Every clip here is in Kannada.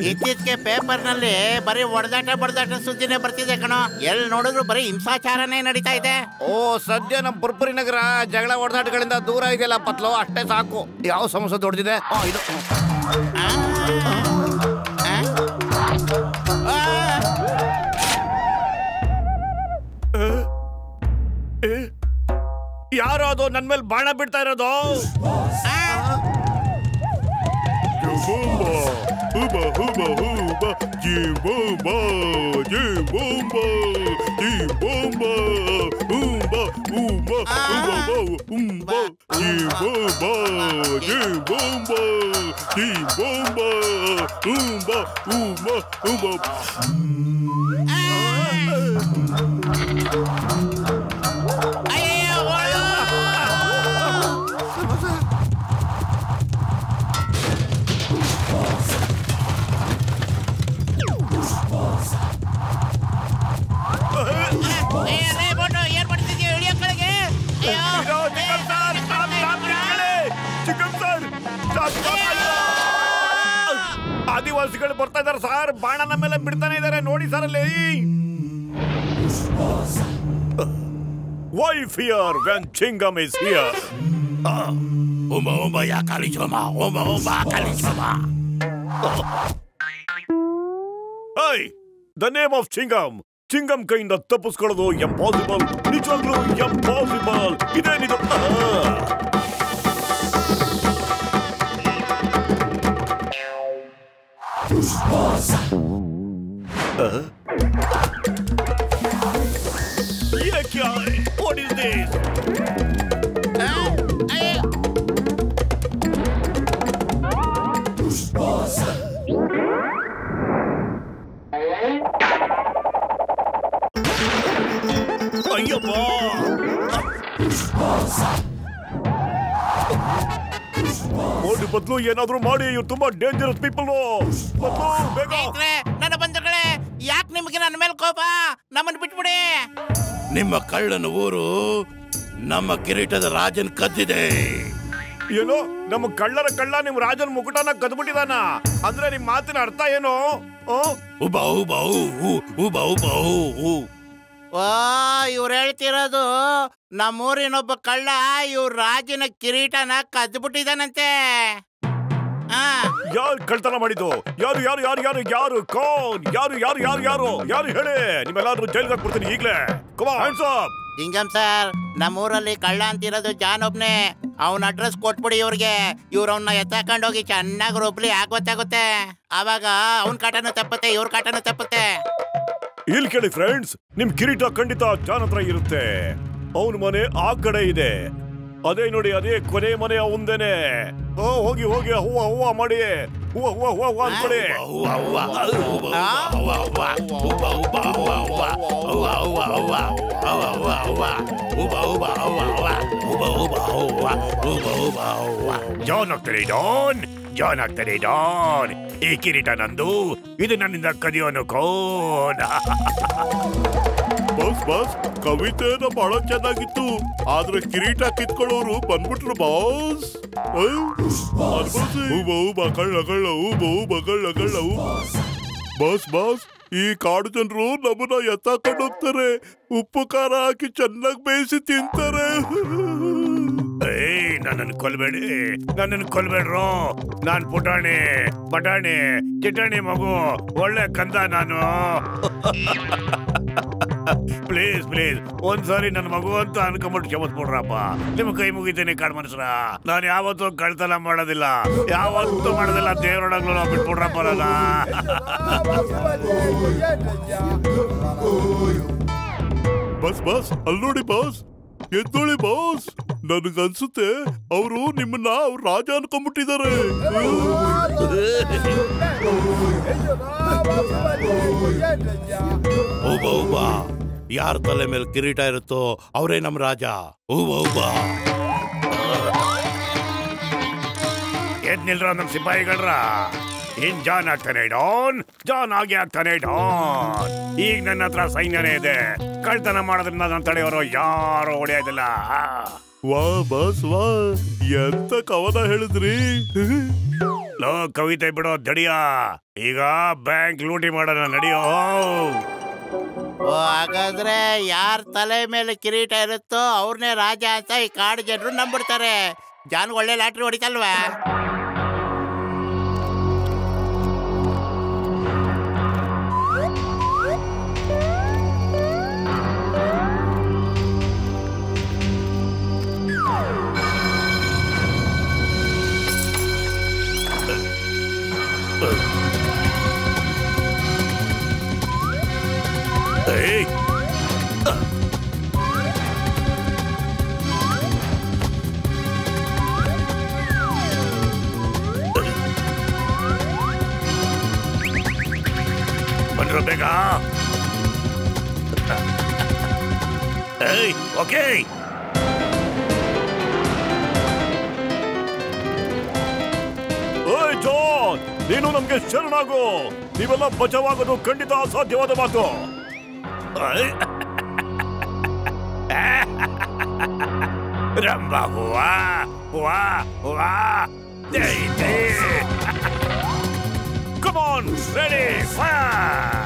ಇತ್ತೀಚೆಗೆ ಪೇಪರ್ ನಲ್ಲಿ ಬರೀ ಹೊಡೆದಾಟ ಸುದ್ದಿನೇ ಬರ್ತಿದೆ ಕಣೋ. ಎಲ್ಲಿ ನೋಡಿದ್ರು ಬರೀ ಹಿಂಸಾಚಾರನೇ ನಡೀತಾ ಇದೆ. ಓ ಸದ್ಯ ನಮ್ ಪುರ್ಪುರಿ ನಗರ ಜಗಳ ಹೊಡೆದಾಟಗಳಿಂದ ದೂರ ಇದೆಯಲ್ಲ ಪತ್ಲು, ಅಷ್ಟೇ ಸಾಕು. ಯಾವ ಸಮಸ್ಯೆ ದೊಡ್ಡದಿದೆ? ಇದು ಯಾರು ಅದು ನನ್ ಮೇಲೆ ಬಾಣ ಬಿಡ್ತಾ ಇರೋದು? ಆದಿವಾಸಿಗಳು ಬರ್ತಾ ಇದಾರೆ ಸರ್, ಬಾಣ ನಮ್ಮ ಮೇಲೆ ಬಿಡ್ತಾನೆ ಇದಾರೆ ನೋಡಿ ಸರ್ ಅಲ್ಲಿ. Why fear when Chingam is here? Uma ya kalichoma, uma kalichoma. Hey, the name of Chingam. Chingam ಕೈಯಿಂದ ತಪ್ಪಿಸ್ಕೊಳ್ಳೋದು ಇಂಪಾಸಿಬಲ್, ನಿಜವಾಗ್ಲೂ ಇಂಪಾಸಿಬಲ್. ಇದೇನಿದು? ये क्या है? What is this? ಅಯ್ಯಪ್ಪ! ನೋಡಿ ಬದಲು ಏನಾದ್ರೂ ಮಾಡಿ, ಇವ್ರು ತುಂಬಾ ಡೇಂಜರಸ್ ಪೀಪಲ್. ನನ್ನ ಬಂಧುಗಳೇ, ಯಾಕೆ ನಿಮಗೆ ನನ್ನ ಮೇಲೆ ಕೋಪ? ನಮ್ಮನ್ನು ಬಿಟ್ಬಿಡಿ. ನಿಮ್ಮ ಕಳ್ಳನ ಊರು ನಮ್ಮ ಕಿರೀಟದ ರಾಜನ್ ಕದ್ದಿದೆ. ಏನು? ನಮ್ಮ ಕಳ್ಳರ ಕಳ್ಳ ನಿಮ್ ರಾಜನ್ ಮುಕುಟನ ಕದ್ಬಿಟ್ಟಿದಾನ ಅಂದ್ರೆ ನಿಮ್ ಮಾತಿನ ಅರ್ಥ ಏನು? ಇವ್ರು ಹೇಳ್ತಿರೋದು ನಮ್ಮೂರಿನೊಬ್ಬ ಕಳ್ಳ ಇವ್ರ ರಾಜನ ಕಿರೀಟನ ಕದ್ಬಿಟ್ಟಿದಾನಂತೆ. ಯಾರು ಕಳ್ತನ ಮಾಡಿದ್ದು? ಯಾರು ಯಾರು ಯಾರು ಯಾರು ಯಾರು ಕೌನ್? ಯಾರು ಯಾರು ಯಾರು ಯಾರು ಯಾರು ಹೇಳಿ? ನಿಮ್ಮೆಲ್ಲಾದ್ರೂ ಜೈಲ್ಗೆ ಹಾಕ್ಬಿಡ್ತೀನಿ ಈಗ್ಲೇ. ಸಿಂಗಂ ಸರ್, ನಮ್ಮೂರಲ್ಲಿ ಕಳ್ಳ ಅಂತಿರೋದು ಜಾನ್ ಒಬ್ನೇ. ಅವನ ಅಡ್ರೆಸ್ ಕೊಟ್ಬಿಡಿ ಇವ್ರಿಗೆ. ಇವ್ರು ಅವನ್ನ ಎತ್ತಾಕೊಂಡೋಗಿ ಚೆನ್ನಾಗಿ ರುಬ್ಲಿ ಗೊತ್ತಾಗುತ್ತೆ. ಆವಾಗ ಅವನ್ ಕಾಟನು ತಪ್ಪುತ್ತೆ, ಇವ್ರ ಕಾಟನು ತಪ್ಪುತ್ತೆ. ಇಲ್ಲಿ ಕೇಳಿ ಫ್ರೆಂಡ್ಸ್, ನಿಮ್ ಕಿರೀಟ ಖಂಡಿತ ಜಾನ್ ಹತ್ರ ಇರುತ್ತೆ. ಅವನ ಮನೆ ಆ ಕಡೆ ಇದೆ. ಅದೇ ನೋಡಿ, ಅದೇ ಕೊನೆ ಮನೆ ಅವಂದೇನೆ. ಹೋಗಿ ಹೋಗಿ ಹೂವ ಹೂವ ಮಾಡಿ, ಹೂವ ಹೂವ ಹೂವ ಹೂವ ಅನ್ಕೊಡಿ. ಜಾನ್ ಆಗ್ತಾರೆ ಡಾನ್, ಜಾನ್ ಆಗ್ತಾರೆ ಡಾನ್. ಈ ಕಿರೀಟ ನಂದು, ಇದು ನನ್ನಿಂದ ಕದಿಯೋನು ಕೋನ್. ಬಾಸ್ ಬಾಸ್, ಕವಿತೆನ ಬಹಳ ಚೆನ್ನಾಗಿತ್ತು, ಆದ್ರೆ ಕಿರೀಟ ಕಿತ್ಕೊಳ್ಳೋರು ಬಂದ್ಬಿಟ್ರು ಬಾಸ್. ಬಾಸ್ ಬಾಸ್, ಈ ಕಾಡು ಜನರು ನಮ್ಮನ್ನ ಎತ್ತಾಕೊಂಡು ಹೋಗ್ತಾರೆ, ಉಪ್ಪು ಖಾರ ಹಾಕಿ ಚೆನ್ನಾಗಿ ಬೇಯಿಸಿ ತಿಂತಾರೆ. ನನ್ನನ್ನು ಕೊಲ್ಬೇಡಿ, ನನ್ನನ್ನು ಕೊಲ್ಬೇಡ್ರು. ನಾನ್ ಪುಟಾಣಿ ಪಟಾಣಿ ಚಿಟಾಣಿ ಮಗು, ಒಳ್ಳೆ ಕಂದ ನಾನು. ಪ್ಲೀಸ್ ಪ್ಲೀಸ್ ಒಂದ್ಸಾರಿ ನನ್ನ ಮಗು ಅಂತ ಅನ್ಕೊಂಬಿಟ್ಟು ಕ್ಷಮಿಸ್ಬಿಡ್ರಪ್ಪ. ನಿಮ್ ಕೈ ಮುಗಿತೀನಿ ಕಾಡ್ ಮನುಷ್ಯರ. ನಾನು ಯಾವತ್ತೂ ಕಳ್ತನ ಮಾಡೋದಿಲ್ಲ, ಯಾವತ್ತೂ ಮಾಡೋದಿಲ್ಲ. ದೇವರೊಳಗ್ಲು ನಾವು ಬಿಟ್ಬಿಡ್ರಪ್ಪ. ಬಸ್ ಬಸ್, ಅಲ್ಲಿ ನೋಡಿ ಬಾಸ್, ಎದ್ದೋಳಿ ಬಾಸ್. ನನ್ಗನ್ಸುತ್ತೆ ಅವರು ನಿಮ್ಮನ್ನ ಅವ್ರ ರಾಜ ಅನ್ಕೊಂಡ್ಬಿಟ್ಟಿದ್ದಾರೆ. ಯಾರ ತಲೆ ಮೇಲೆ ಕಿರೀಟ ಇರುತ್ತೋ ಅವರೇ ನಮ್ ರಾಜ. ಎದ್ ನಿಲ್ರ ನಮ್ ಸಿಪಾಯಿಗಳ್ರ, ಇನ್ ಜಾನ್ ಆಗ್ತಾನೆ ಡಾನ್, ಜಾನ್ ಆಗಿ ಆಗ್ತಾನೆ ಡಾನ್. ಈಗ ನನ್ನ ಹತ್ರ ಸೈನ್ಯನೇ ಇದೆ. ಕಳ್ತನ ಮಾಡೋದ್ರಿಂದ ನಾನು ತಡೆಯೋರು ಯಾರು ಹೊಡೆಯೋದಿಲ್ಲ. ವಾ ಬಾಸ್ ವಾ, ಎಂತ ಕವನ ಹೇಳಿದ್ರಿ. ಲೋ ಕವಿತೆ ಬಿಡೋ ದಡಿಯ, ಈಗ ಬ್ಯಾಂಕ್ ಲೂಟಿ ಮಾಡೋಣ ನಡಿಯೋ. ಓ ಹಾಗಾದ್ರೆ ಯಾರ ತಲೆ ಮೇಲೆ ಕಿರೀಟ ಇರುತ್ತೋ ಅವ್ರನ್ನೇ ರಾಜ ಅಂತ ಈ ಕಾಡು ಜನರು ನಂಬಿಡ್ತಾರೆ. ಜಾನ್ ಒಳ್ಳೆ ಲಾಟ್ರಿ ಹೊಡಿತಲ್ವಾ? Hey! ಬಂದ್ರು ಬೇಗ. Hey, okay. ಓಯ್ ಜಾನ್, ನೀನು ನಮ್ಗೆ ಶರಣಾಗು. ನೀವೆಲ್ಲ ಬಚಾವಾಗೋದು ಖಂಡಿತ ಅಸಾಧ್ಯವಾದ ಮಾತು. ರಂಬಾ ಹೂವಾ ಹೂವಾ ಹೂವಾ. Come on, ready, fire!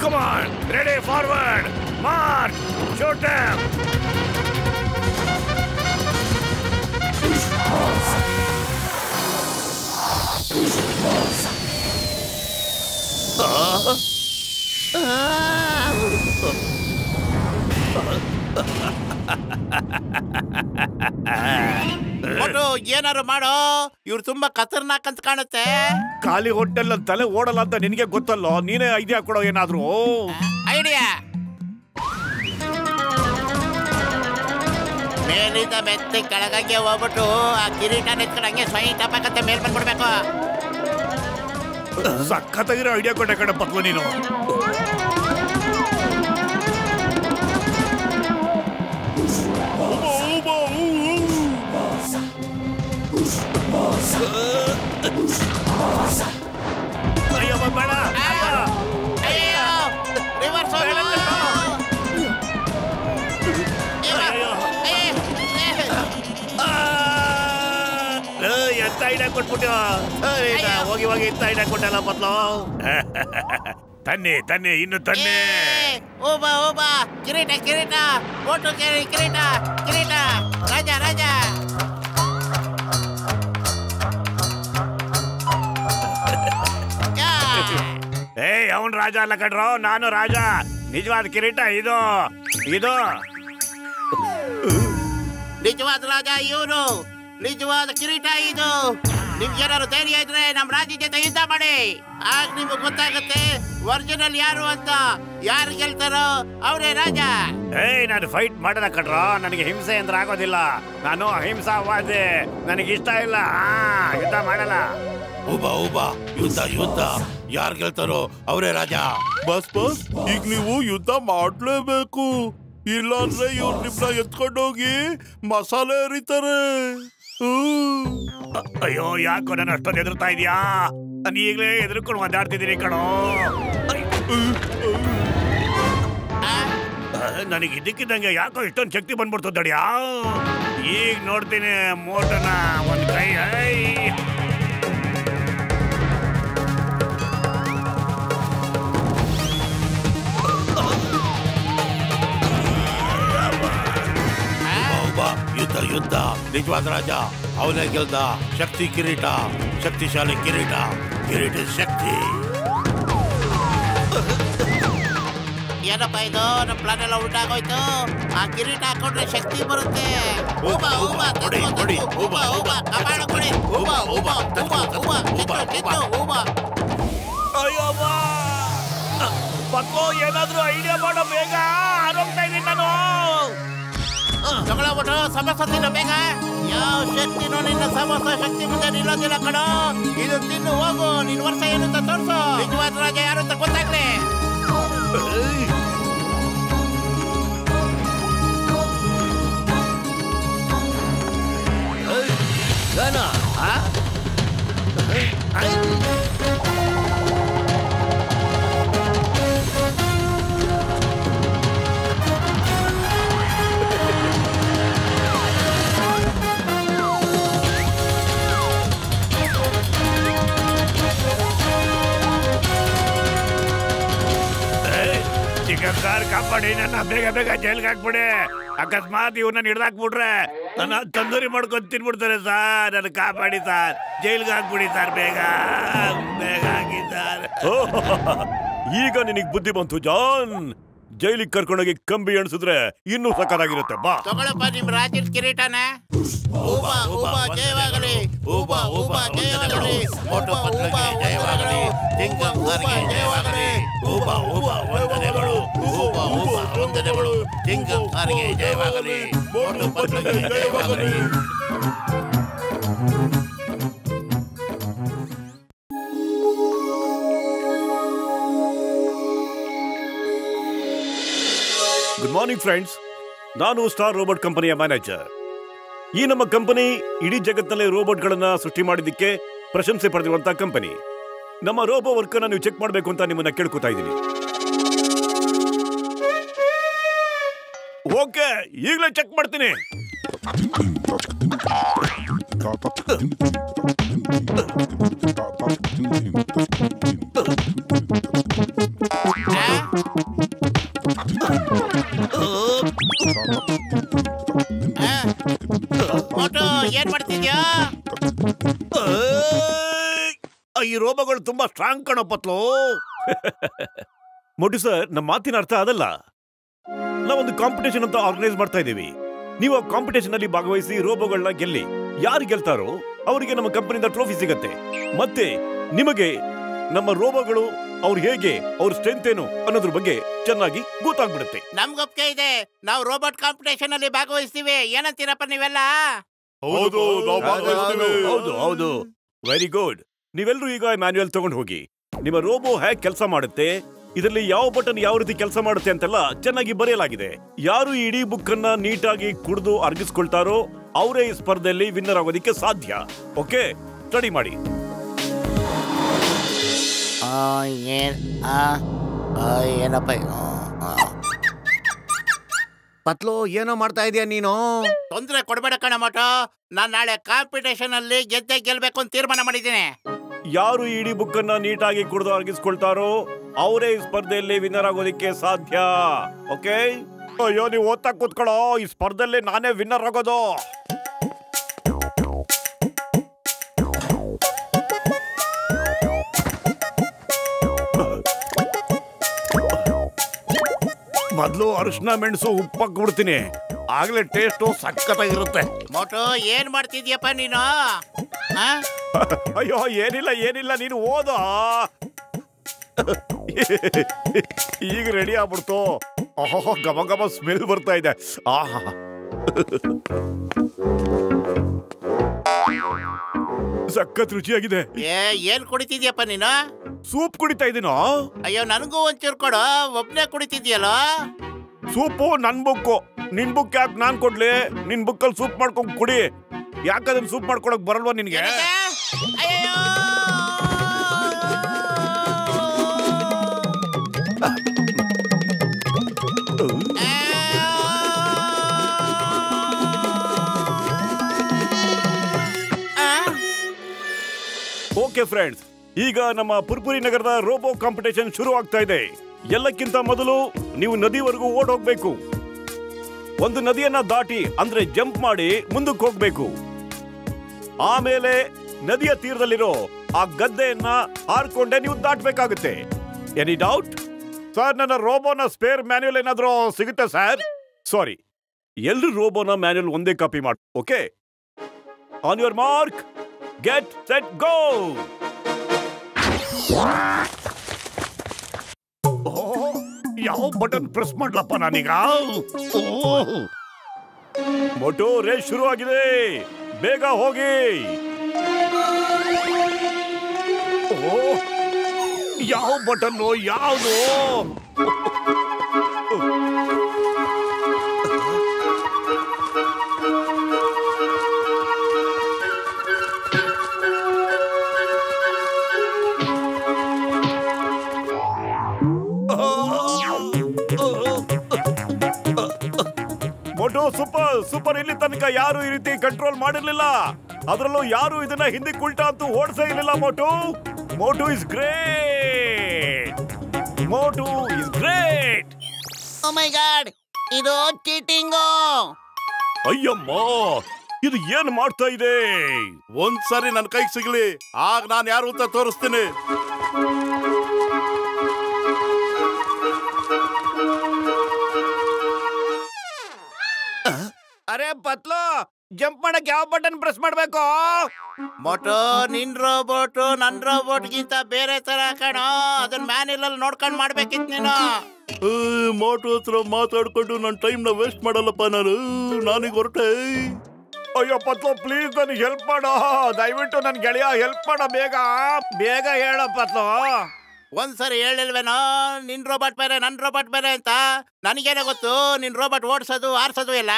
Come on, ready, forward, march, shoot them! ಏನಾರು ಮಾಡೋ, ಇವ್ರು ತುಂಬಾ ಖತರ್ನಾಕ್ ಅಂತ ಕಾಣುತ್ತೆ. ಖಾಲಿ ಹೊಟ್ಟೆಲ್ಲ ತಲೆ ಓಡಲ್ಲ ಅಂತ ನಿನಗೆ ಗೊತ್ತಲ್ಲೋ, ನೀನೇ ಐಡಿಯಾ ಕೊಡೋ ಏನಾದ್ರು. ಐಡಿಯಾ ಮೇಲಿಂದ ಮೆತ್ತ ಕೆಳಗಂಗೆ ಹೋಗ್ಬಿಟ್ಟು ಆ ಕಿರೀಟ ನೆತ್ಕೊಂಡಂಗೆ ಸ್ವಯಂ ಟಪಕಂತ ಮೇಲ್ ಬಂದ್ಬಿಡ್ಬೇಕು. ಸಖತ್ತಾಗಿರೋ ಐಡಿಯಾ ಕೊಟ್ಟೆ ಕಡೆ ಪತ್ವ ನೀನು. ಅಯ್ಯೋ ಬೇಡ, ರಿವರ್ಸ್ ಎಂತ ಐಡಿಯಾ ಕೊಟ್ಬಿಟ್ಟು ಹೋಗಿ ಹೋಗಿ ಎಂತ ಐಡಿಯಾ ಕೊಟ್ಟಲ್ಲ ಪತ್ಲು. ತನ್ನಿ ತನ್ನಿ ಇನ್ನು ತನ್ನಿ. ಓಬಾ ಓಬಾ, ಕಿರೀಟ ಕಿರೀಟ, ಓಟು ಕಿರೀಟ ಕಿರೀಟ, ರಾಜ ರಾಜ. ಏಯ್ ಅವನ್ ರಾಜ ಅಲ್ಲ ಕಡ್ರೋ, ನಾನು ರಾಜ. ನಿಜವಾದ ಕಿರೀಟ ಇದು ಇದು. ನಿಜವಾದ ರಾಜ ಇವನು, ನಿಜವಾದ ಕಿರೀಟ ಇದು. ನಿಮ್ಗೇನಾದ್ರು ಧೈರ್ಯ ಇದ್ರೆ ನಮ್ ರಾಜ್ಯ ಜೊತೆ ಯುದ್ಧ ಮಾಡಿ, ಆಗ ನಿಮ್ಗೆ ಗೊತ್ತಾಗುತ್ತೆ ಒರಿಜಿನಲ್ ಯಾರು ಅಂತ. ಯಾರು ಗೆಲ್ತಾರೋ ಅವರೇ ರಾಜ. ಏಯ್ ನಾನು ಫೈಟ್ ಮಾಡದ ಕಡ್ರೋ, ನನಗೆ ಹಿಂಸೆ ಅಂದ್ರೆ ಆಗೋದಿಲ್ಲ. ನಾನು ಅಹಿಂಸಾವಾದಿ, ನನಗಿಷ್ಟ ಇಲ್ಲ. ಯುದ್ಧ ಮಾಡಲ್ಲ. ಉಬಾ ಯುದ್ಧ ಯುದ್ಧ, ಯಾರು ಗೆಲ್ತಾರೋ ಅವರೇ ರಾಜ. ಬಸ್ ಬಸ್, ಈಗ ನೀವು ಯುದ್ಧ ಮಾಡ್ಲೇಬೇಕು. ಇಲ್ಲಾಂದ್ರೆ ಇವ್ರು ನಿಮ್ನ ಎತ್ಕೊಂಡೋಗಿ ಮಸಾಲೆ ಎರಿತಾರೆ. ಅಯ್ಯೋ ಯಾಕೋ ನಾನು ಅಷ್ಟೊಂದು ಎದುರ್ತಾ ಇದೀಯಾ? ನಾನು ಈಗಲೇ ಎದುರ್ಕೊಂಡು ಒದ್ದಾಡ್ತಿದ್ದೀನಿ ಕಣೋ. ನನಗೆ ಇದಕ್ಕಿದ್ದಂಗೆ ಯಾಕೋ ಇಷ್ಟೊಂದು ಶಕ್ತಿ ಬಂದ್ಬಿಡ್ತು ದಡಿಯಾ. ಈಗ ನೋಡ್ತೀನಿ ಮೋಟನ ಒಂದ್ ಕೈ. ಯುದ್ಧ ಯುದ್ಧ, ನಿಜವಾದ ರಾಜ ಅವನೇ ಗೆಲ್ದ. ಶಕ್ತಿ ಕಿರೀಟ, ಶಕ್ತಿಶಾಲಿ ಕಿರೀಟ, ಕಿರೀಟ ಶಕ್ತಿ. ಏನಪ್ಪ ಇದು, ನಮ್ಮ ಪ್ಲಾನ್ ಎಲ್ಲ ಉಲ್ಟಾಗೋಯ್ತು. ಆ ಕಿರೀಟ ಹಾಕೊಂಡ್ರೆ ಶಕ್ತಿ ಬರುತ್ತೆ. ಕಮಾಡ ಕೊಡಿ. ಪತ್ಲು ಏನಾದ್ರೂ ಐಡಿಯಾ ಮಾಡೋ ಬೇಗ, ಆರೋಗ್ತಾ ಇದೀನಿ ನಾನು. ತಗೊಳ್ಬಿಟ್ಟು ಸಮೋಸ ತಿನ್ನೋ ಬೇಗ. ಯಾವ ಶಕ್ತಿನೋ ನಿನ್ನ ಸಮೋಸ ಶಕ್ತಿ ಮುಂದೆ ನಿಲ್ಲೋದಿಲ್ಲ ಕಣೋ. ಇದು ತಿನ್ನು ಹೋಗು, ನಿನ್ ವರ್ಷ ಏನು ಅಂತ ತೋರ್ಸು. ನಿಜವಾದ ರಾಜ ಯಾರು ಅಂತ ಗೊತ್ತಾಗ್ಲಿ. ಚಿಕನ್ ಸಾರ್ ಕಾಪಾಡಿ ನನ್ನ ಬೇಗ ಬೇಗ ಜೈಲ್ಗೆ ಹಾಕ್ಬಿಡಿ. ಅಕಸ್ಮಾತ್ ಇವನ್ನ ಹಿಡ್ದಾಕ್ಬಿಟ್ರೆ ನನ್ನ ತಂದೂರಿ ಮಾಡ್ಕೊಂಡು ತಿನ್ಬಿಡ್ತಾರೆ ಸಾರ್. ನನ್ನ ಕಾಪಾಡಿ ಸಾರ್, ಜೈಲ್ಗೆ ಹಾಕ್ಬಿಡಿ ಸಾರ್, ಬೇಗ ಬೇಗ ಹಾಕಿ ಸಾರ್. ಈಗ ನಿನಗ್ ಬುದ್ಧಿ ಬಂತು ಜಾನ್. ಜೈಲಿಗೆ ಕರ್ಕೊಂಡೋಗಿ ಕಂಬಿ ಎಣಿಸಿದ್ರೆ ಇನ್ನೂ ಸಕ್ಕತ್ತಾಗಿರುತ್ತೆ. ಬಾ ತಗೊಳಪ್ಪ ನಿಮ್ ರಾಜ್ಯದ ಕಿರೀಟನ. ಊಬಾ ಊಬಾ ಜಯವಾಗಲಿ, ಊಬಾ ಊಬಾ ಜಯವಾಗಲಿ, ಮೋಟು ಪತ್ಲಗೆ ಜಯವಾಗಲಿ, ಜಿಂಗಂ ಸಾರ್ಗೆ ಜಯವಾಗಲಿ, ಊಬಾ ಊಬಾ ವಂದನೆಗಳು, ಊಬಾ ಊಬಾ ವಂದನೆಗಳು, ಜಿಂಗಂ ಸಾರ್ಗೆ ಜಯವಾಗಲಿ, ಮೋಟು ಪತ್ಲಗೆ ಜಯವಾಗಲಿ. Good morning friends. ನಾನು ಸ್ಟಾರ್ ರೋಬೋಟ್ ಕಂಪನಿಯ ಮ್ಯಾನೇಜರ್. ಈ ನಮ್ಮ ಕಂಪನಿ ಇಡೀ ಜಗತ್ತಿನಲ್ಲಿ ರೋಬೋಟ್ಗಳನ್ನ ಸೃಷ್ಟಿ ಮಾಡಿದ್ದಕ್ಕೆ ಪ್ರಶಂಸೆ ಪಡೆದಿರುವಂತಹ ಕಂಪನಿ. ನಮ್ಮ ರೋಬೋ ವರ್ಕ್ ಅನ್ನ ನೀವು ಚೆಕ್ ಮಾಡಬೇಕು ಅಂತ ನಿಮ್ಮನ್ನ ಕೇಳ್ಕೊತಾ ಇದ್ದೀನಿ. ಓಕೆ, ಈಗಲೇ ಚೆಕ್ ಮಾಡ್ತೀನಿ. ಮೋಟು ಏನ್ ಮಾಡ್ತಿದ್ಯಾ? ಈ ರೋಬೋಗಳು ತುಂಬಾ ಸ್ಟ್ರಾಂಗ್ ಕಣಪ್ಪತ್ಲು. ಮೋಟು ಸರ್, ನಮ್ಮ ಮಾತಿನ ಅರ್ಥ ಅದಲ್ಲ. ನಾವೊಂದು ಕಾಂಪಿಟೇಷನ್ ಅಂತ ಆರ್ಗನೈಸ್ ಮಾಡ್ತಾ ಇದ್ದೀವಿ. ನೀವು ಆ ಕಾಂಪಿಟೇಷನ್ ಅಲ್ಲಿ ಭಾಗವಹಿಸಿ ರೋಬೋಗಳನ್ನ ಗೆಲ್ಲಿ. ಯಾರು ಗೆಲ್ತಾರೋ ಅವರಿಗೆ ನಮ್ಮ ಕಂಪನಿಯಿಂದ ಟ್ರೋಫಿ ಸಿಗತ್ತೆ. ಮತ್ತೆ ನಿಮಗೆ ನಮ್ಮ ರೋಬೋಗಳು ಅವ್ರು ಹೇಗೆ, ಅವ್ರ ಸ್ಟ್ರೆಂತ್ ಏನು ಅನ್ನೋದ್ರ ಬಗ್ಗೆ ಚೆನ್ನಾಗಿ ಗೊತ್ತಾಗ್ಬಿಡುತ್ತೆ. ನಮ್ಗೊಪ್ಪಿಗೆ ಇದೆ. ನಾವು ರೋಬೋಟ್ ಕಾಂಪಿಟೇಷನ್ ಅಲ್ಲಿ ಭಾಗವಹಿಸ್ತೀವಿ. ಏನಂತೀರಪ್ಪ ನೀವೆಲ್ಲ? ಹೌದು, ಹೌದು ಹೌದು, ವೆರಿ ಗುಡ್. ನೀವೆಲ್ಲರೂ ಈಗ ಮ್ಯಾನ್ಯುಯಲ್ ತಗೊಂಡು ಹೋಗಿ. ನಿಮ್ಮ ರೋಬೋ ಹೇಗೆ ಕೆಲಸ ಮಾಡುತ್ತೆ, ಇದರಲ್ಲಿ ಯಾವ ಬಟನ್ ಯಾವ ರೀತಿ ಕೆಲಸ ಮಾಡುತ್ತೆ ಅಂತೆಲ್ಲ ಚೆನ್ನಾಗಿ ಬರೆಯಲಾಗಿದೆ. ಯಾರು ಈ ಇಡೀ ಬುಕ್ ಅನ್ನ ನೀಟಾಗಿ ಕುಡಿದು ಅರ್ಗಿಸ್ಕೊಳ್ತಾರೋ ಅವರೇ ಈ ಸ್ಪರ್ಧೆಯಲ್ಲಿ ವಿನ್ನರ್ ಆಗೋದಿಕ್ಕೆ ಸಾಧ್ಯ. ಓಕೆ, ಸ್ಟಡಿ ಮಾಡಿ. ಏನಪ್ಪ ಪತ್ಲು, ಏನೋ ಮಾಡ್ತಾ ಇದೀಯ ನೀನು? ತೊಂದ್ರೆ ಕೊಡ್ಬೇಡ ಕಣ ಮೋಟು. ನಾನ್ ನಾಳೆ ಕಾಂಪಿಟೇಷನ್ ಅಲ್ಲಿ ಗೆಲ್ಬೇಕು ಅಂತ ತೀರ್ಮಾನ ಮಾಡಿದ್ದೀನಿ. ಯಾರು ಈ ಇಡೀ ಬುಕ್ ಅನ್ನ ನೀಟಾಗಿ ಕುಡಿದು ಅರ್ಗಿಸ್ಕೊಳ್ತಾರೋ ಅವರೇ ಈ ಸ್ಪರ್ಧೆಯಲ್ಲಿ ವಿನ್ನರ್ ಆಗೋದಿಕ್ಕೆ ಸಾಧ್ಯ. ಓಕೆ? ಅಯ್ಯೋ, ನೀವು ಓದ್ತಾ ಕೂತ್ಕೊಳ್ಳೋ. ಈ ಸ್ಪರ್ಧೆಯಲ್ಲಿ ನಾನೇ ವಿನ್ನರ್ ಆಗೋದು. ಮೊದಲು ಅರಿಶಿನ ಮೆಣಸು ಉಪ್ಪಕ್ಕೆ ಬಿಡ್ತೀನಿ, ಆಗ್ಲೇ ಟೇಸ್ಟು ಸಖತ್ತಾಗಿರುತ್ತೆ. ಮೋಟು ಏನ್ ಮಾಡ್ತಿದ್ಯಪ್ಪ ನೀನು? ಅಯ್ಯೋ, ಏನಿಲ್ಲ, ನೀನು ಓದೋ. ಈಗ ರೆಡಿ ಆಗ್ಬಿಡ್ತು. ಓಹೋ, ಘಮ ಘಮ ಸ್ಮೆಲ್ ಬರ್ತಾ ಇದೆ. ಆಹಾ, ಸಖತ್ ರುಚಿಯಾಗಿದೆ. ಏನ್ ಕುಡಿತಿದ್ಯಪ್ಪ ನೀನು? ಸೂಪ್ ಕುಡಿತಾ ಇದೀನೋ. ಅಯ್ಯೋ, ನನಗೂ ಒಂಚೂರು ಕೊಡು. ಒಬ್ನೇ ಕುಡಿತಿದ್ಯಲ್ಲ. ಸೂಪು ನನ್ ಬುಕ್ಕು, ನಿನ್ ಬುಕ್ ಯಾಕೆ ನಾನ್ ಕೊಡ್ಲಿ? ನಿನ್ ಬುಕ್ಕಲ್ಲಿ ಸೂಪ್ ಮಾಡ್ಕೊಂಡ್ ಕುಡಿ. ಯಾಕದನ್ನ ಸೂಪ್ ಮಾಡ್ಕೊಳಕ್ ಬರಲ್ವಾ ನಿನ್ಗೆ? ಅಯ್ಯೋ, ಓಕೆ ಫ್ರೆಂಡ್ಸ್, ಈಗ ನಮ್ಮ ಪುರ್ಪುರಿ ನಗರದ ರೋಬೋ ಕಾಂಪಿಟೇಷನ್ ಶುರು ಆಗ್ತಾ ಇದೆ. ಎಲ್ಲಕ್ಕಿಂತ ಮೊದಲು ನೀವು ನದಿವರೆಗೂ ಓಡ್ ಹೋಗ್ಬೇಕು. ಒಂದು ನದಿಯನ್ನ ದಾಟಿ ಅಂದ್ರೆ ಜಂಪ್ ಮಾಡಿ ಮುಂದಕ್ಕೆ ಹೋಗ್ಬೇಕು. ಆಮೇಲೆ ನದಿಯ ತೀರದಲ್ಲಿರೋ ಆ ಗದ್ದೆಯನ್ನ ಹಾರ್ಕೊಂಡೆ ನೀವು ದಾಟಬೇಕಾಗುತ್ತೆ. Any doubt? ಸರ್, ನನ್ನ ರೋಬೋನ ಸ್ಪೇರ್ ಮ್ಯಾನ್ಯುಯಲ್ ಏನಾದ್ರೂ ಸಿಗುತ್ತೆ ಸರ್? ಸಾರಿ, ಎಲ್ರು ರೋಬೋನ ಮ್ಯಾನ್ಯುಯಲ್ ಒಂದೇ ಕಾಪಿ ಮಾಡಿ. Okay, on your mark, get set go. ಯಾವ ಬಟನ್ ಪ್ರೆಸ್ ಮಾಡ್ಲಪ್ಪ ನಾನೀಗ? ಮೋಟು, ರೇಸ್ ಶುರು ಆಗಿದೆ, ಬೇಗ ಹೋಗಿ. ಯಾವ ಬಟನ್ನು ಯಾವುದು? ಅಯ್ಯೋ ಸೂಪರ್ ಸೂಪರ್, ಇಲ್ಲಿ ತನಕ ಯಾರು ಈ ರೀತಿ ಕಂಟ್ರೋಲ್ ಮಾಡಿರ್ಲಿಲ್ಲ. ಅದರಲ್ಲೂ ಯಾರು ಇದನ್ನ ಹಿಂದೆ ಉಲ್ಟಾ ಅಂತೂ ಓಡಿಸೇ ಇರಲಿಲ್ಲ. Motu is great. Motu is great. Oh my god, ಇದು ಚೀಟಿಂಗು. ಅಯ್ಯಮ್ಮ, ಇದು ಏನ್ ಮಾಡ್ತಾ ಇದೆ? ಒಂದ್ಸರಿ ನನ್ನ ಕೈಗೆ ಸಿಗ್ಲಿ, ಆಗ ನಾನು ಯಾರು ಅಂತ ತೋರಿಸ್ತೀನಿ. ಅರೆ ಪತ್ಲು, ಜಂಪ್ ಮಾಡಕ್ ಯಾವ ಬಟನ್ ಪ್ರೆಸ್ ಮಾಡ್ಬೇಕು? ಮೋಟು, ನಿನ್ ರೋಬೋಟ್ ನನ್ ರೋಬೋಟ್ ಗಿಂತ ಬೇರೆ ತರ ಕಣೋ. ಅದನ್ನ ಮ್ಯಾನ್ಯುಯಲ್ ಅಲ್ಲಿ ನೋಡ್ಕೊಂಡ್ ಮಾಡ್ಬೇಕಿತ್ ನೀನು. ಮೋಟು ಹತ್ರ ಮಾತಾಡ್ಕೊಂಡು ನನ್ನ ಟೈಮ್ ನ ವೇಸ್ಟ್ ಮಾಡಲ್ಲಪ್ಪ. ನಾನೀಗ ಹೊರಟೆ. ಅಯ್ಯೋ ಪತ್ಲು, ಪ್ಲೀಸ್ ನನಗೆ ಹೆಲ್ಪ್ ಮಾಡೋ. ದಯವಿಟ್ಟು ನನ್ ಗೆಳೆಯ ಹೆಲ್ಪ್ ಮಾಡೋ. ಬೇಗ ಬೇಗ ಹೇಳೋ ಪತ್ಲು. ಒಂದ್ಸರಿ ಹೇಳಿಲ್ವೇನೋ ನಿನ್ ರೋಬೋಟ್ ಬೇರೆ ನನ್ ರೋಬೋಟ್ ಬೇರೆ ಅಂತ? ನನಗೇನೆ ಗೊತ್ತು ನಿನ್ ರೋಬೋಟ್ ಓಡಿಸೋದು ಆರ್ಸೋದು ಎಲ್ಲ.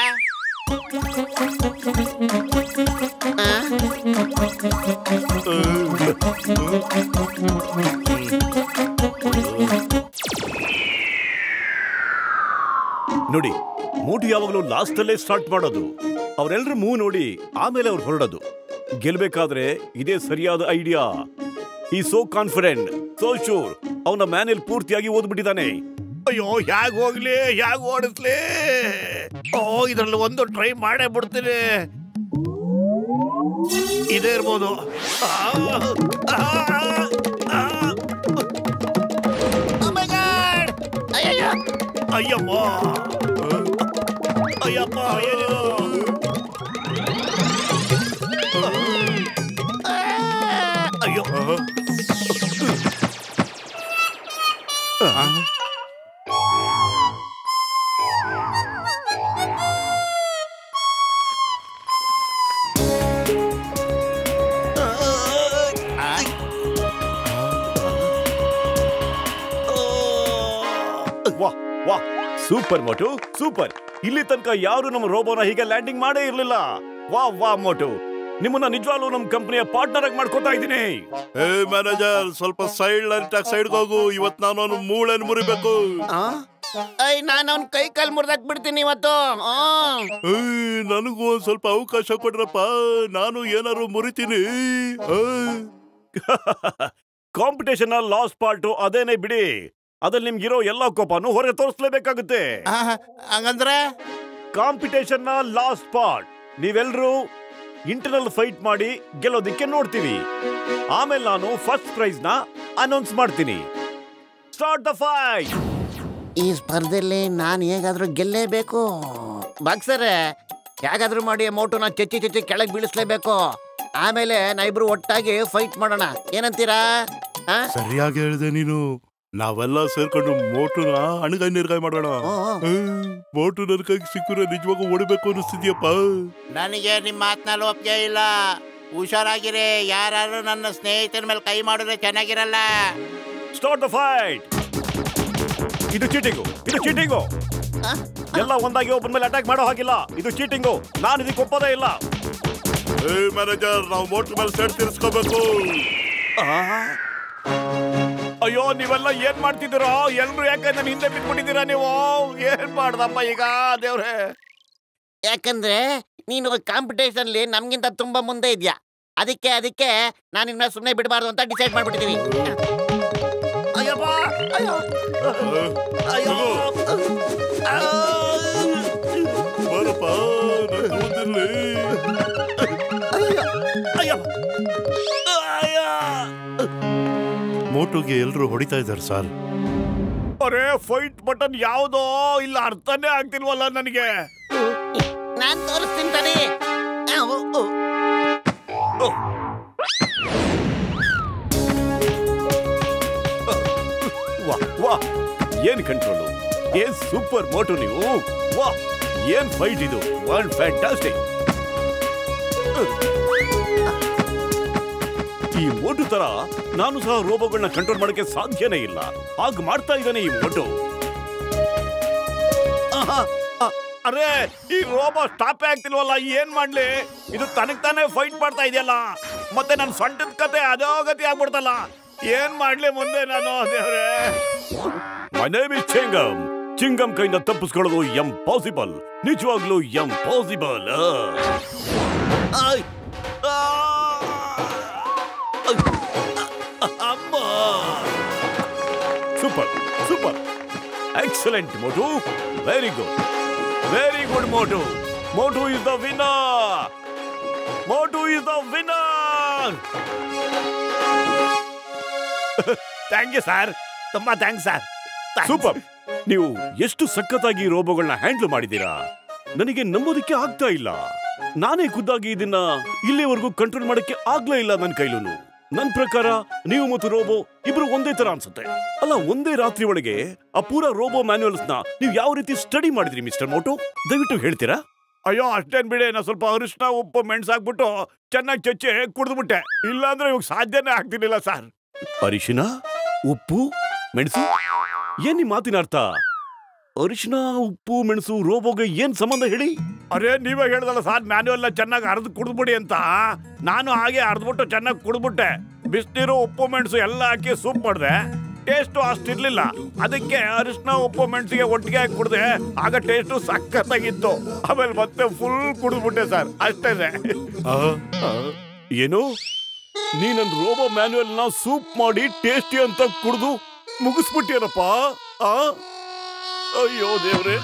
ನೋಡಿ, ಮೋಟು ಯಾವಾಗಲೂ ಲಾಸ್ಟ್ ಅಲ್ಲೇ ಸ್ಟಾರ್ಟ್ ಮಾಡೋದು. ಅವರೆಲ್ಲರೂ ಮೂವ್ ನೋಡಿ ಆಮೇಲೆ ಅವ್ರು ಹೊರಡೋದು. ಗೆಲ್ಬೇಕಾದ್ರೆ ಇದೇ ಸರಿಯಾದ ಐಡಿಯಾ. ಈ ಸೋ ಕಾನ್ಫಿಡೆಂಟ್, ಸೋ ಶೂರ್. ಅವನ ಮ್ಯಾನೇಲ್ ಪೂರ್ತಿಯಾಗಿ ಓದ್ಬಿಟ್ಟಿದ್ದಾನೆ. ಅಯ್ಯೋ, ಹೇಗ್ ಹೋಗ್ಲಿ, ಹೇಗ್ ಓಡಿಸ್ಲಿ? ಇದ್ರಲ್ಲಿ ಒಂದು ಟ್ರೈ ಮಾಡೇ ಬಿಡ್ತೀನಿ. ಇದೇ ಇರ್ಬೋದು. ಅಯ್ಯಮ್ಮ, ಅಯ್ಯಪ್ಪ, ಅಯ್ಯೋ. ವಾಹ್ ವಾಹ್, ಸೂಪರ್ ಮೋಟು, ಸೂಪರ್. ಇಲ್ಲಿ ತನಕ ಯಾರು ನಮ್ಮ ರೋಬೋನ ಹೀಗೆ ಲ್ಯಾಂಡಿಂಗ್ ಮಾಡೇ ಇರ್ಲಿಲ್ಲ. ವಾ ವಾ ಮೋಟು, ನಿಮ್ಮನ್ನ ನಿಜವಾಗ್ಲೂ ನಮ್ಮ ಕಂಪನಿಯ ಪಾರ್ಟ್ನರ್ ಆಗಿ ಮಾಡ್ಕೊತಾ ಇದ್ದೀನಿ. ಮ್ಯಾನೇಜರ್, ಸ್ವಲ್ಪ ಸೈಡ್ ಹೋಗು. ಇವತ್ತು ನಾನು ಅವನು ಮೂಳೆನ್ ಮುರಿಬೇಕು. ನಾನು ಅವ್ನ ಕೈ ಕಾಲ್ ಮುರಿದಾಕ್ ಬಿಡ್ತೀನಿ ಇವತ್ತು. ನನಗೂ ಒಂದ್ ಸ್ವಲ್ಪ ಅವಕಾಶ ಕೊಡ್ರಪ್ಪ, ನಾನು ಏನಾರು ಮುರಿತೀನಿ. ಕಾಂಪಿಟೇಷನ್ ಲಾಸ್ಟ್ ಪಾರ್ಟ್ ಅದೇನೆ ಬಿಡಿ. ಅದ್ರಲ್ಲಿ ನಿಮ್ಗಿರೋ ಎಲ್ಲ ಕೋಪನು ಹೊರಗೆ ತೋರಿಸ್ಲೇಬೇಕಾಗುತ್ತೆ. ಹಂಗಂದ್ರೆ ಕಾಂಪಿಟೇಷನ್ ಲಾಸ್ಟ್ ಪಾರ್ಟ್ ನೀವೆಲ್ರೂ ಇಂಟರ್ನಲ್ ಫೈಟ್ ಮಾಡಿ ಗೆಲ್ಲೋದಿಕ್ಕೆ ನೋಡ್ತೀವಿ. ಆಮೇಲೆ ನಾನು ಫಸ್ಟ್ ಪ್ರೈಸ್ ನ ಅನೌನ್ಸ್ ಮಾಡ್ತೀನಿ. Start the fight. ಈ ಸ್ಪರ್ಧೆಯಲ್ಲಿ ನಾನು ಹೇಗಾದ್ರೂ ಗೆಲ್ಲೇಬೇಕು. ಬಾಕ್ಸರ್, ಹೇಗಾದ್ರೂ ಮಾಡಿ ಮೋಟುನ ಚೆಚ್ಚಿ ಕೆಳಗೆ ಬೀಳಿಸ್ಲೇಬೇಕು. ಆಮೇಲೆ ನಾವಿಬ್ರು ಒಟ್ಟಾಗಿ ಫೈಟ್ ಮಾಡೋಣ. ಏನಂತೀರಾ? ಸರಿಯಾಗಿ ಹೇಳಿದೆ ನೀನು. ನಾವೆಲ್ಲ ಸೇರ್ಕೊಂಡು ಮೋಟುನ ಅಣಗಾಯಿ ನಿರ್ಗಾಯಿ ಮಾಡೋಣ. ಮೋಟು ನನ್ನ ಕೈಗೆ ಸಿಕ್ಕರೆ ನಿಜವಾಗೂ ಓಡಬೇಕು ಅನಿಸ್ತಿದ್ಯಪ್ಪ. ನನಗೆ ನಿಮ್ಮ ಮಾತನಲ್ಲಿ ಒಪ್ಪಿಗೆ ಇಲ್ಲ. ಹುಷಾರಾಗಿರಿ. ಯಾರು ನನ್ನ ಸ್ನೇಹಿತರ ಮೇಲೆ ಕೈ ಮಾಡಿದ್ರೆ ಚೆನ್ನಾಗಿರಲ್ಲ. Start the fight. ಇದು ಚೀಟಿಂಗು, ಇದು ಚೀಟಿಂಗು. ಎಲ್ಲ ಒಂದಾಗಿ ಒಬ್ಬನ ಮೇಲೆ ಅಟ್ಯಾಕ್ ಮಾಡೋ ಹಾಗಿಲ್ಲ. ಇದು ಚೀಟಿಂಗು. ನಾನು ಇದಕ್ಕೆ ಒಪ್ಪೋದೇ ಇಲ್ಲ. ಮ್ಯಾನೇಜರ್, ನಾವು ಮೋಟು ಮೇಲೆ ಸೆಟ್ ತಿರ್ಸ್ಕೋಬೇಕು. ಅಯ್ಯೋ, ನೀವೆಲ್ಲ ಏನ್ ಮಾಡ್ತಿದ್ದೀರೋ? ಎಲ್ರು ಯಾಕೆ ನನ್ನ ಹಿಂದೆ ಬಿಟ್ಬಿಟ್ಟಿದ್ದೀರಾ ನೀವು? ಏನ್ ಮಾಡ್ದಪ್ಪ ಈಗ ದೇವ್ರೆ? ಯಾಕಂದ್ರೆ ನೀನು ಕಾಂಪಿಟೇಷನ್ ಅಲ್ಲಿ ನಮ್ಗಿಂತ ತುಂಬಾ ಮುಂದೆ ಇದ್ಯಾ. ಅದಕ್ಕೆ ನಾನು ಇನ್ನ ಸುಮ್ಮನೆ ಬಿಡಬಾರ್ದು ಅಂತ ಡಿಸೈಡ್ ಮಾಡ್ಬಿಟ್ಟಿದೀವಿ. ಅಯ್ಯಪ್ಪ, ಅಯ್ಯೋ, ಅಯ್ಯೋ, ಬರಪ್ಪ, ಮೋಟುಗೆ ಎಲ್ರು ಹೊಡಿತಾ ಇದ್ದಾರೆ ಸರ್. ಅರೆ, ಫೈಟ್ ಬಟನ್ ಯಾವ್ದೋ ಇಲ್ಲ, ಅರ್ಥನೇ ಆಗ್ತಿಲ್ವಲ್ಲ ನನಗೆ. ನಾನ್ ತೋರಿಸ್ತೀನಿ ತಾನೆ. ವಾ ವಾ, ಏನ್ ಕಂಟ್ರೋಲು, ಏನ್ ಸೂಪರ್ ಮೋಟು ನೀವು. ವಾ, ಏನ್ ಫೈಟ್ ಇದು. World fantastic. ಈ ಮೋಟು ತರ ನಾನು ಸಹ ರೋಬೋಗಳನ್ನ ಕಂಟ್ರೋಲ್ ಮಾಡಕ್ಕೆ ಸಾಧ್ಯನೇ ಇಲ್ಲ. ಹಾಗೆ ಮಾಡ್ತಾ ಇದ್ದಾನೆ ಈ ಮೋಟು. ಅರೆ, ಈ ರೋಬೋ ಸ್ಟಾಪೇ ಆಗ್ತಿಲ್ವಲ್ಲ, ಏನ್ ಮಾಡ್ಲಿ? ಇದು ತನಗ್ ತಾನೇ ಫೈಟ್ ಮಾಡ್ತಾ ಇದೆಯಲ್ಲ. ಮತ್ತೆ ನನ್ನ ಸೊಂಟದ ಕತೆ ಅದೋ ಗತಿ ಆಗ್ಬಿಡ್ತಲ್ಲ. ಏನ್ ಮಾಡ್ಲಿ ಮುಂದೆ ನಾನು? ದೇವ್ರೆ. My name is Chingam. Chingam ಕೈಯಿಂದ ತಪ್ಪಿಸ್ಕೊಳ್ಳೋದು ಎಂಪಾಸಿಬಲ್, ನಿಜವಾಗ್ಲೂ impossible. Super super, excellent Motu, very good Motu. Motu is the winner. Motu is the winner. Thank you sir, ತುಂಬಾ ಥ್ಯಾಂಕ್ಸ್ ಸರ್. ಸೂಪರ್. ನೀವು ಎಷ್ಟು ಸಖತ್ತಾಗಿ ರೋಬೋಗಳನ್ನ ಹ್ಯಾಂಡಲ್ ಮಾಡಿದ್ದೀರಾ, ನನಗೆ ನಂಬೋದಕ್ಕೆ ಆಗ್ತಾ ಇಲ್ಲ. ನಾನೇ ಖುದ್ದಾಗಿ ಇದನ್ನ ಇಲ್ಲಿವರೆಗೂ ಕಂಟ್ರೋಲ್ ಮಾಡಕ್ಕೆ ಆಗ್ಲೇ ಇಲ್ಲ ನನ್ನ ಕೈಲೂನು. ನನ್ ಪ್ರಕಾರ ನೀವು ಮತ್ತು ರೋಬೋ ಇಬ್ರು ಒಂದೇ ತರ ಅನ್ಸುತ್ತೆ. ಅಲ್ಲ, ಒಂದೇ ರಾತ್ರಿ ಒಳಗೆ ಆ ಪೂರಾ ರೋಬೋ ಮ್ಯಾನ್ಯುಯಲ್ಸ್ ನ ನೀವು ಯಾವ ರೀತಿ ಸ್ಟಡಿ ಮಾಡಿದ್ರಿ ಮಿಸ್ಟರ್ ಮೋಟು, ದಯವಿಟ್ಟು ಹೇಳ್ತೀರಾ? ಅಯ್ಯೋ ಅಷ್ಟೇನ್ ಬಿಡಿ, ನಾ ಸ್ವಲ್ಪ ಅರಿಶಿನ ಉಪ್ಪು ಮೆಣಸಾಕ್ಬಿಟ್ಟು ಚೆನ್ನಾಗಿ ಚಚ್ಚಿ ಕುಡಿದ್ಬಿಟ್ಟೆ. ಇಲ್ಲಾಂದ್ರೆ ಇವಾಗ ಸಾಧ್ಯನೇ ಆಗ್ತಿರ್ಲಿಲ್ಲ ಸರ್. ಅರಿಶಿನ, ಉಪ್ಪು, ಮೆಣಸು, ಏನ್ ಈ ಮಾತಿನ ಅರ್ಥ? ಅರಿಶಿನ, ಉಪ್ಪು, ಮೆಣಸು ರೋಬೋಗೆ ಏನ್ ಸಂಬಂಧ ಹೇಳಿ? ಅರೇ ನೀವೇ ಹೇಳ್ದಲ್ಲ ಸರ್, ಮ್ಯಾನ್ಯುಯಲ್ ಚೆನ್ನಾಗಿ ಅರ್ದು ಕುಡಿದ್ಬಿಡಿ ಅಂತ. ನಾನು ಹಾಗೆ ಅರ್ದ್ಬಿಟ್ಟು ಚೆನ್ನಾಗಿ ಕುಡಿದ್ಬಿಟ್ಟೆ. ಬಿಸಿನೀರು ಉಪ್ಪು ಮೆಣಸು ಎಲ್ಲ ಹಾಕಿ ಸೂಪ್ ಮಾಡಿದೆ. ಟೇಸ್ಟು ಅಷ್ಟಿರ್ಲಿಲ್ಲ, ಅದಕ್ಕೆ ಅರಿಶಿನ ಉಪ್ಪು ಮೆಣಸಿಗೆ ಒಟ್ಟಿಗೆ ಹಾಕಿ ಕುಡಿದೆ. ಆಗ ಟೇಸ್ಟು ಸಖತ್ತಾಗಿತ್ತು. ಆಮೇಲೆ ಮತ್ತೆ ಫುಲ್ ಕುಡಿದ್ಬಿಟ್ಟೆ ಸರ್, ಅಷ್ಟೇ. ಏನು, ನೀ ನನ್ ರೋಬೋ ಮ್ಯಾನ್ಯುಯಲ್ ನ ಸೂಪ್ ಮಾಡಿ ಟೇಸ್ಟಿ ಅಂತ ಕುಡಿದು ಮುಗಿಸ್ಬಿಟ್ಟಿಯನಪ್ಪ? ಅಯ್ಯೋ ದೇವ್ರೆ.